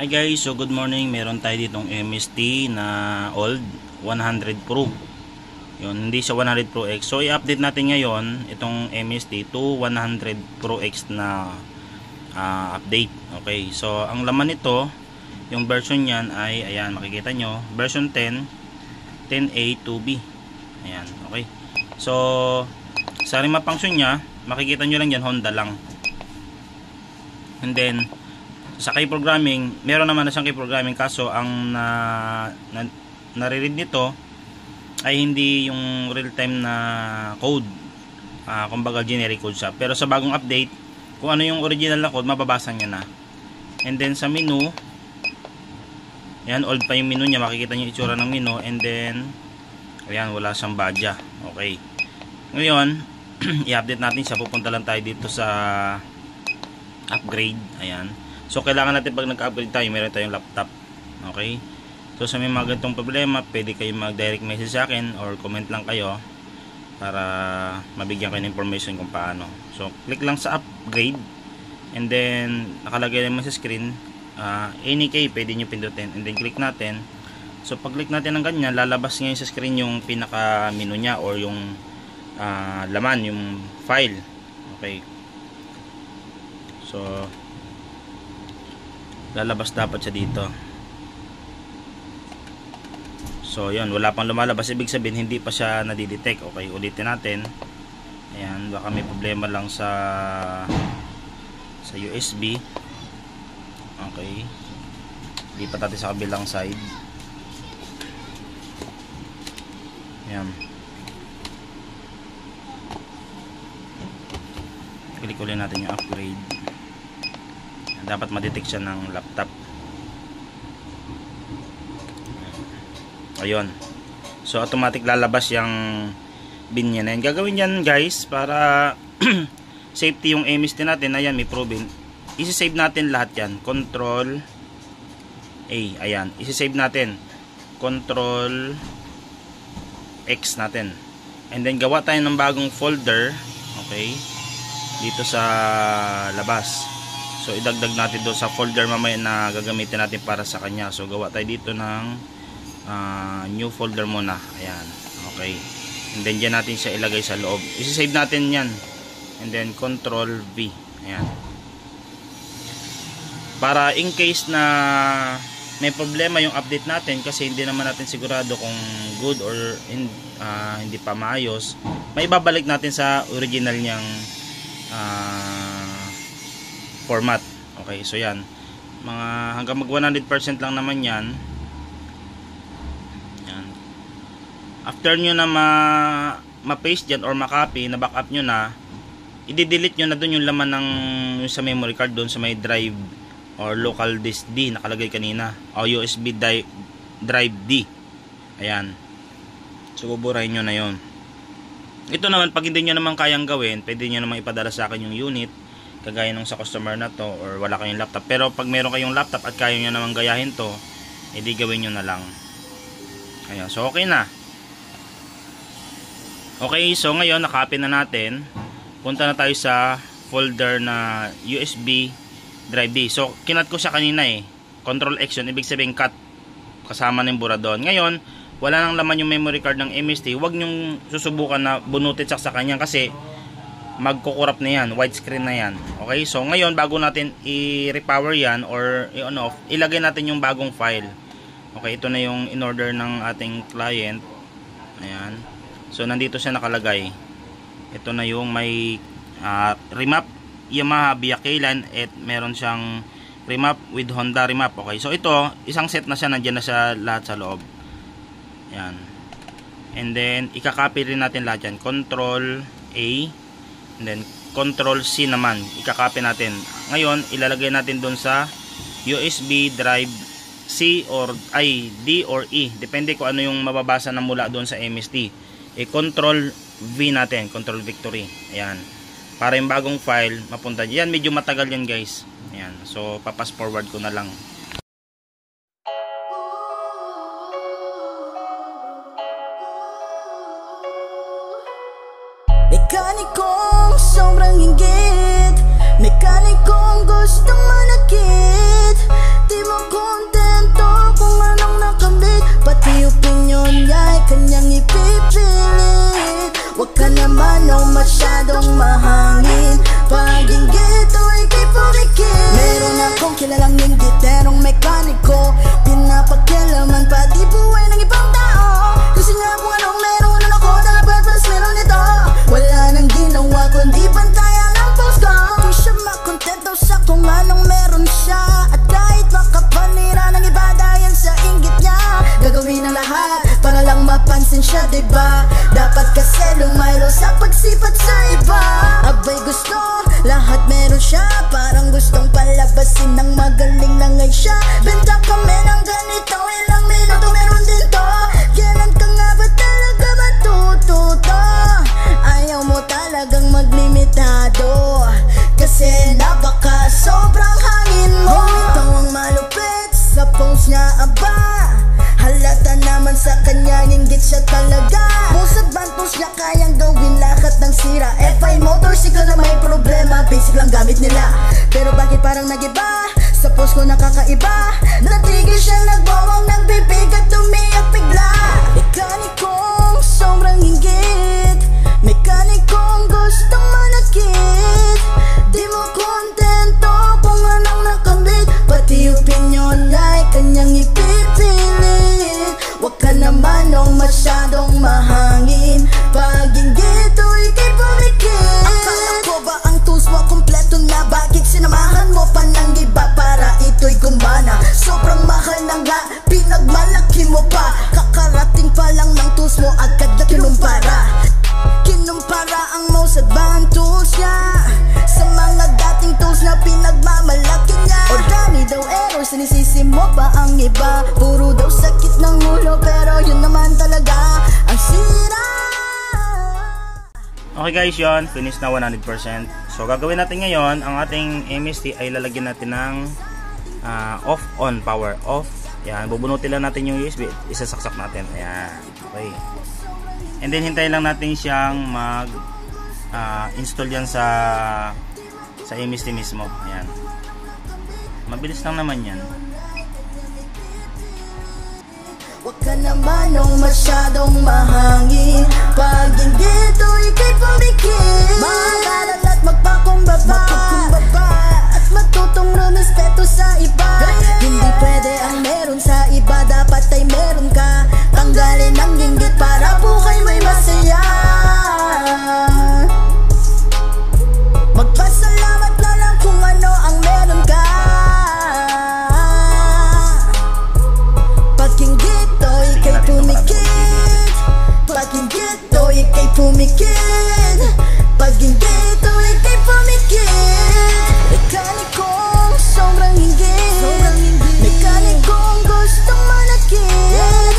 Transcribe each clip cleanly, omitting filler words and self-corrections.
Hi guys, so good morning. Meron tayo ditong MST na old 100 Pro. Yun, hindi siya 100 Pro X. So i-update natin ngayon itong MST to 100 Pro X na update. Okay, so ang laman nito, yung version niyan ay ayan, makikita nyo, version 10 10A 2B. Ayan, okay. So sa remote function niya, makikita nyo lang yan, Honda lang. And then sa key programming, meron naman na siyang key programming, kaso ang nare-read nito ay hindi yung real time na code, kumbaga generic code siya. Pero sa bagong update, kung ano yung original na code, mababasa niya na. And then sa menu, ayan, old pa yung menu niya, makikita niyo itsura ng menu. And then ayan, wala siyang badya. Okay, ngayon i-update natin siya. Pupunta lang tayo dito sa upgrade. Ayan, so kailangan natin, pag nag-upgrade tayo, meron tayong laptop. Okay, so sa may mga ganitong problema, pwede kayo mag-direct message sa akin or comment lang kayo para mabigyan kayo ng information kung paano. So click lang sa upgrade, and then nakalagay naman sa screen any key, pwede nyo pindutin, and then click natin. So pag click natin ng ganyan, lalabas ngayon sa screen yung pinaka menu nya or yung laman, yung file. Okay, so lalabas dapat siya dito. So yun, wala pang lumalabas, ibig sabihin hindi pa siya nadidetect. Okay, ulitin natin. Ayan, baka may problema lang sa USB. Okay, lipat natin sa kabilang side. Ayan, click ulit natin yung upgrade. Dapat ma-detect siya ng laptop. Ayun, so automatic lalabas yung bin niya na yan. Gagawin yan guys para safety yung MST natin. Ayan, may proven. Isi-save natin lahat yan. Control A, ayan, isi-save natin. Control X natin, and then gawa tayo ng bagong folder. Okay, dito sa labas. So idagdag natin doon sa folder mamaya na gagamitin natin para sa kanya. So gawa tayo dito ng new folder muna. Ayan, okay, and then dyan natin siya ilagay sa loob. Isi-save natin yan, and then Control V. Ayan, para in case na may problema yung update natin, kasi hindi naman natin sigurado kung good or hindi pa maayos, may babalik natin sa original niyang format. Okay, so yan, mga hanggang mag 100% lang naman yan. Yan, after nyo na ma-paste dyan or ma-copy, na backup nyo na, i-delete nyo na dun yung laman ng sa memory card, dun sa may drive or local disk D nakalagay kanina, o USB drive D. Ayan, so buburahin nyo na yon. Ito naman, pag hindi nyo naman kayang gawin, pwede nyo naman ipadala sa akin yung unit, kagaya nung sa customer na to, or wala kayong laptop. Pero pag meron kayong laptop at kaya nyo naman gayahin to, edi gawin nyo na lang. Ayan, so okay na. Okay, so ngayon nakapin na natin. Punta na tayo sa folder na USB drive D. So kinat ko siya kanina Control X yun, ibig sabihin cut, kasama ng buradon. Ngayon wala nang laman yung memory card ng MST. Huwag nyong susubukan na bunutin sa kanya, kasi magkukurap na yan, widescreen na yan. Okay, so ngayon bago natin i-repower yan or i-on off, ilagay natin yung bagong file. Okay, ito na yung in order ng ating client. Ayan, so nandito siya nakalagay. Ito na yung may remap Yamaha Biakelan, at meron siyang remap with Honda remap. Okay, so ito isang set na siya, nandiyan na siya lahat sa loob. Ayan, and then ikakopy rin natin lahat yan. Control A, and then Control C naman, ikakopy natin. Ngayon ilalagay natin doon sa USB drive C or D or E, depende kung ano yung mababasa na mula doon sa MST. Control V natin, Control Victory. Ayan, para yung bagong file mapunta diyan. Medyo matagal yan guys. Ayan, so papas forward ko na lang. Mekanikong sobrang inggit, mekanikong gustong manakit, di mo ko inggiterong mekaniko, pinapakialaman pati buhay ng ibang tao. Kasi nga kung anong meron na ako, dapat mas meron ito. Wala nang ginawa kundi bantayan ang post ko. Di siya makontento sa kung anong meron siya, at kahit makapanira ng iba dahil sa inggit niya, gagawin ang lahat para lang mapansin siya, diba? Dapat kasi lumaylo sa pagsipat sa iba. Abay gusto, lahat meron siya, parang gustong palabasin ng magaling na ngay siya. Benta kami ng ganito, ilang minuto meron din to. Kailan ka nga ba talaga matututo? Ayaw mo talagang maglimitado, kasi napaka sobrang hangin mo. Ito ang malupit sa post niya, aba, halata naman sa kanya, inggit siya talaga. Most advantage niya, kayang gawin lahat ng sira. FI motorcycle na may problema, basic lang gamit nila. Pero bakit parang nagiba? Sa post ko nakakaiba, natigil siya, nagbawang ng bibig at umiyak bigla. Mekanikong sobrang inggit, mekanikong gustong manakit. Di mo kontento kung anong nakamit, pati opinyon ay kanyang ipipilit. Wag ka naman nung masyadong mahangin, pag-inggit o ikay pumikit. Akala ko ba ang tools mo kompleto na, bakit sinamahan mo pa ng iba para ito'y gumana? Sobrang mahal na nga, pinagmalaki mo pa. Kakarating pa lang ng tools mo, agad na kinumpara. Kinumpara ang most advanced tools niya sa mga dating tools na pinagmamalaki niya. Organi daw error, sinisisi mo pa ang iba. Puro daw sakit ng ulo, pero yun naman talaga ang sira. Okay guys, yun, finish na 100%. So gagawin natin ngayon, ang ating MST ay lalagyan natin ng off-on, power off. Yan, bubunutin lang natin yung USB, isasaksak natin. Ayan, okay. And then hintayin lang natin siyang mag install yan sa MST mismo. Ayan, mabilis lang naman yan. Huwag ka naman nung masyadong mahangin, pag-inggit o ikay pumikit. Mag-aral at magpakumbaba, at matutong rumispeto sa iba. Hindi pwede ang meron sa iba, dapat ay meron ka. Tanggalin ang inggit para buhay may masaya. Magpasalamat na lang kung ano ang meron ka. Pag-inggit o ikay pumikit, pag-inggit o ikay pumikit, pag-inggit o ikay pumikit. Mekanikong sobrang inggit, mekanikong gustong manakit.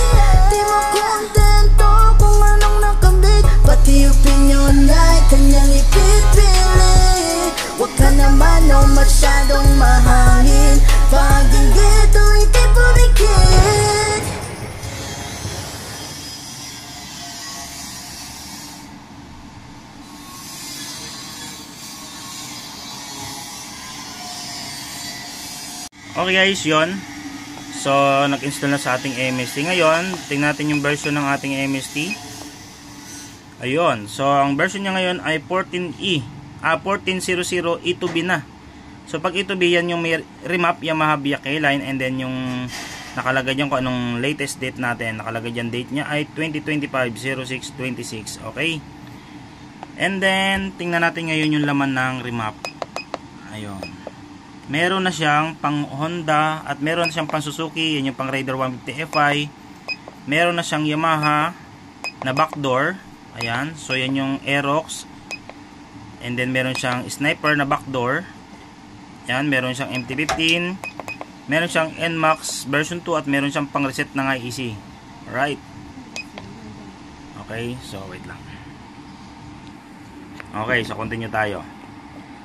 Di mo kontento kung anong nakamit, pati opinyon ay kanyang ipipilit. Huwag ka naman o masyadong mahangin, pag-inggit o ikay pumikit. Okay guys, yun. So nag-install na sa ating MST. Ngayon, tingnan natin yung version ng ating MST. Ayun. So ang version niya ngayon ay 1400 E2B na. So pag E2B, yan yung may remap Yamaha Via K-Line, and then yung nakalagay dyan kung anong latest date natin. Nakalagay dyan date niya ay 2025-06-26. Okay. And then tingnan natin ngayon yung laman ng remap. Ayun. Meron na siyang pang Honda at meron na siyang pang Suzuki, yan yung pang Raider 150 Fi. Meron na siyang Yamaha na backdoor. Ayan, so yan yung Aerox. And then meron siyang Sniper na backdoor. Ayan, meron siyang MT-15. Meron siyang NMAX version 2 at meron siyang pang reset ng IEC. Alright. Okay, so wait lang. Okay, so continue tayo.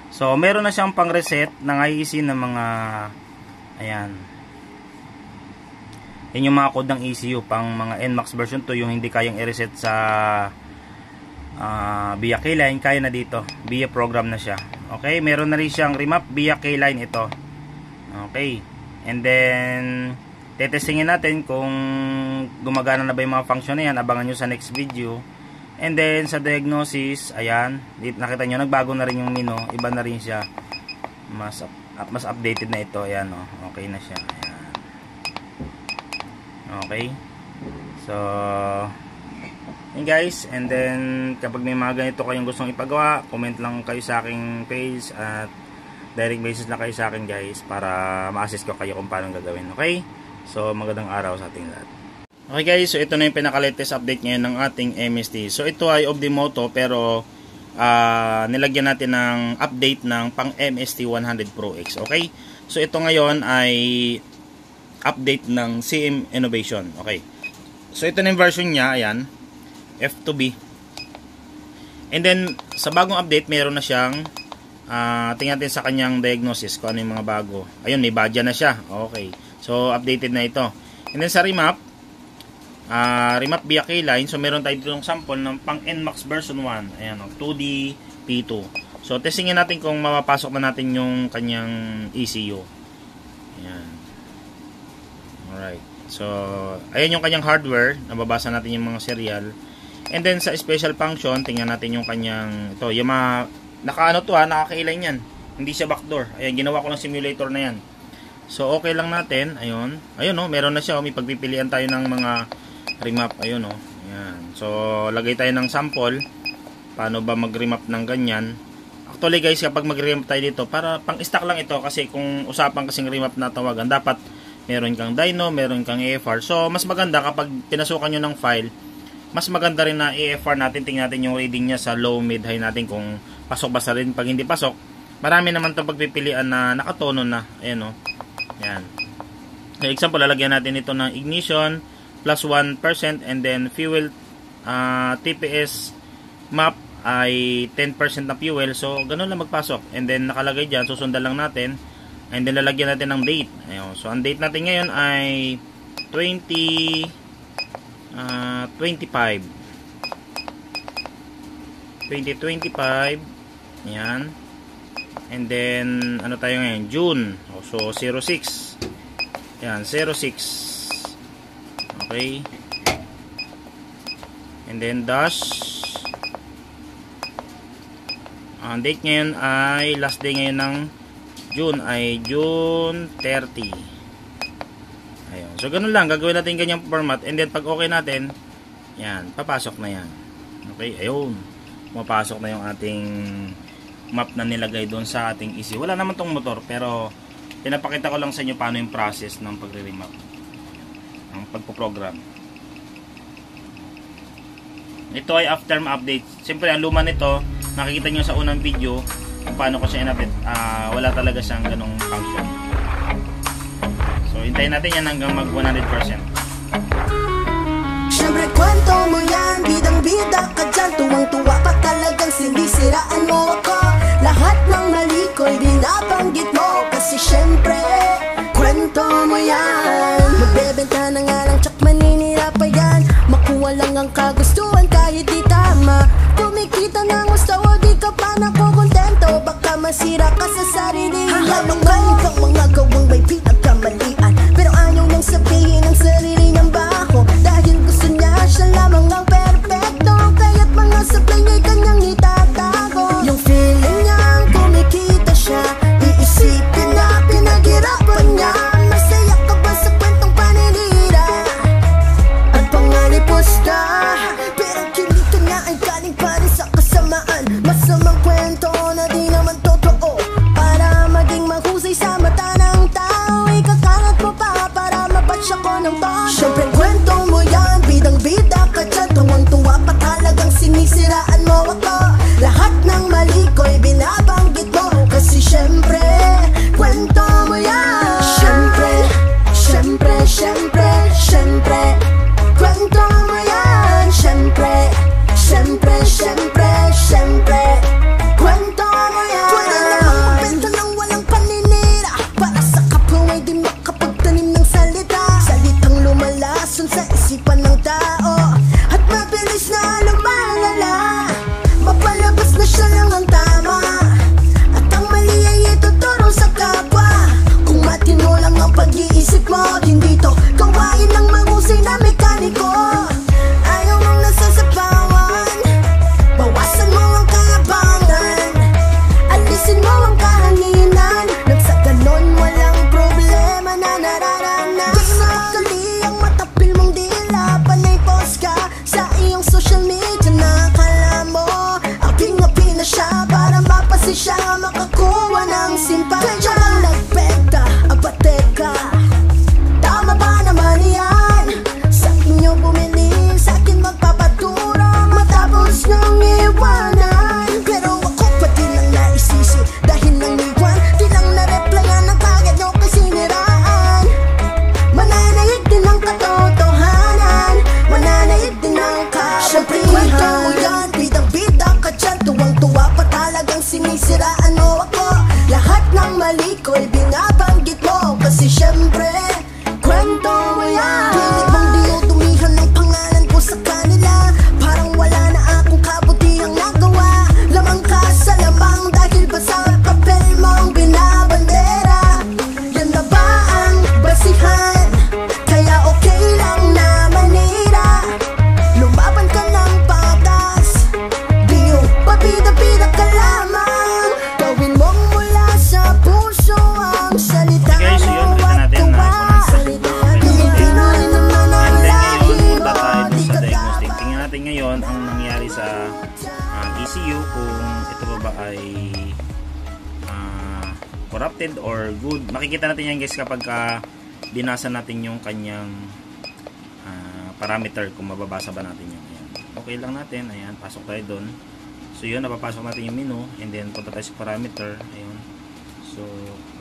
So, meron na siyang pang-reset ng IEC ng mga, ayan. Yan yung mga code ng ECU, pang mga NMAX version 2, yung hindi kayang i-reset sa via K-Line, kaya na dito. Via program na siya. Okay, meron na rin siyang remap via K-Line ito. Okay. And then, tetestingin natin kung gumagana na ba yung mga function na yan. Abangan nyo sa next video. And then sa diagnosis, ayan, nakita nyo nagbago na rin yung menu, iba na rin siya. Mas mas updated na ito. Ayan, oh, okay na siya. Ayan. Okay. So, yun guys, and then kapag may mga ganito kayong gustong ipagawa, comment lang kayo sa aking page at direct message lang kayo sa akin guys para ma-assist ko kayo kung paano gagawin. Okay? So, magandang araw sa ating lahat. Okay guys, so ito na yung pinaka-latest update ngayon ng ating MST. So, ito ay of the Moto pero nilagyan natin ng update ng pang MST 100 Pro X. Okay? So, ito ngayon ay update ng CM Innovation. Okay? So, ito na yung version niya. Ayan. F2B. And then sa bagong update meron na siyang tingnan natin sa kanyang diagnosis kung ano yung mga bago. Ayun, may badya na siya. Okay. So updated na ito. And then sa remap via K-line. So meron tayo ditong sample ng pang NMAX version 1. Ayan, 2D P2. So testingin natin kung mapapasok na natin yung kanyang ECU. Ayan. Alright. So ayan yung kanyang hardware. Nababasa natin yung mga serial. And then sa special function, tingnan natin yung kanyang ito, yung mga nakaano to nakaka-line yan. Hindi siya backdoor. Ayan, ginawa ko ng simulator na yan. So okay lang natin. Ayun. Ayun meron na siya. May pagpipilian tayo ng mga remap. Ayun Ayan. So lagay tayo ng sample. Paano ba mag-remap ng ganyan? Actually guys, kapag mag-remap tayo dito, para pang-stock lang ito kasi kung usapan kasing remap na tawagan, dapat meron kang dyno, meron kang AFR. So mas maganda kapag pinasukan nyo ng file, mas maganda rin na AFR natin, tingnan natin yung reading niya sa low, mid, high natin kung pasok ba sa rin. Pag hindi pasok, marami naman itong pagpipilian na nakatono na. Ayan Ayan. For example, lalagyan natin ito ng ignition plus 1% and then fuel TPS map ay 10% na fuel. So, ganun lang magpasok. And then nakalagay dyan, susundan lang natin. And then lalagyan natin ng date. Ayan. So, ang date natin ngayon ay 2025. Ayan. And then ano tayo ngayon? June. So 06. Ayan, 06. Okay. And then dash. Ang date ngayon ay last day ngayon ng June ay June 30. Ayun. So, ganun lang. Gagawin natin ganyang format. And then, pag okay natin, yan, papasok na yan. Okay, ayun. Pumapasok na yung ating map na nilagay doon sa ating ECU. Wala naman tong motor, pero pinapakita ko lang sa inyo paano yung process ng pagre-remap. Ang pagpo-program. Ito ay after update. Siyempre, ang luma nito, nakikita nyo sa unang video kung paano ko siya in-update. Wala talaga siyang ganong function. So, hintayin natin yan hanggang mag 100%. Siyempre kwento mo yan, bidang-bida ka dyan. Tuwang-tuwa ka talagang sinisiraan mo ako. Lahat ng mali ko'y binabanggit mo. Kasi siyempre, kwento mo yan. Magbebenta na nga lang, tsak maninira pa yan. Makuha lang ang kagustuhan kahit di tama. Kumikita ng gusto o di ka pa nakukontento. Baka masira ka sa sarili. Hahalungan kang mga gawang may pinagkamalian. Pero ayaw nang sabihin ang sarili ng bako. Dahil gusto niya siya lamang ang perfecto. Kaya't mga sablay niya'y kanyang itatago. Yung feeling niyang kumikita siya, iisipin na pinaghirapan niya. Masaya ka ba sa kwentong paninira at pangalipos ka? Pero kilito niya ay galing pa rin sa kasamaan. Masamang kwento na di naman totoo, para maging mahusay sa mata ng tao. corrupted or good. Makikita natin yan guys kapag binasa natin yung kanyang parameter, kung mababasa ba natin yun. Ayan. Okay lang natin. Ayan, pasok tayo doon. So yun, napapasok natin yung menu and then punta tayo sa parameter. Ayun. So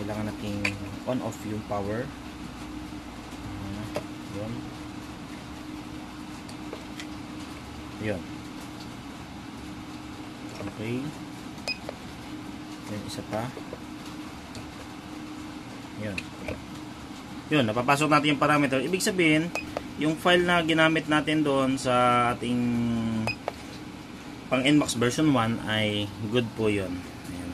kailangan natin on off yung power. Yun. Yun. Okay. Then isa pa. Yun. Yun, napapasok natin yung parameter. Ibig sabihin, yung file na ginamit natin doon sa ating pang NMAX version 1 ay good po yun. Ayan.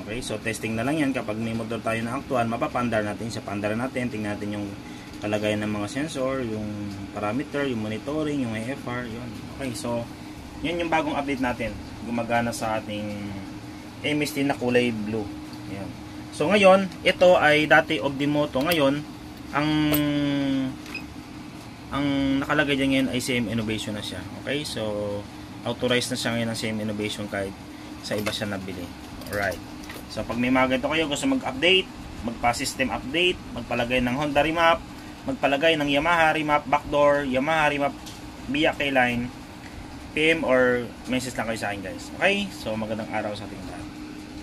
Okay, so testing na lang yan. Kapag may motor tayo na actual, mapapandar natin sa pandar natin. Tingnan natin yung kalagayan ng mga sensor, yung parameter, yung monitoring, yung AFR, yun. Okay, so yan yung bagong update natin. Gumagana sa ating MST na kulay blue. Ayan. So ngayon, ito ay dati Obdimoto. Ngayon, ang nakalagay dyan ngayon ay CM Innovation na siya. Okay, so authorized na siya ngayon ng CM Innovation kahit sa iba siya nabili. Alright. So pag may mga ganito kayo, gusto mag-update, magpa-system update, magpalagay ng Honda remap, magpalagay ng Yamaha remap backdoor, Yamaha remap via K-line, PM or message lang kayo sa akin guys. Okay, so magandang araw sa ating lahat.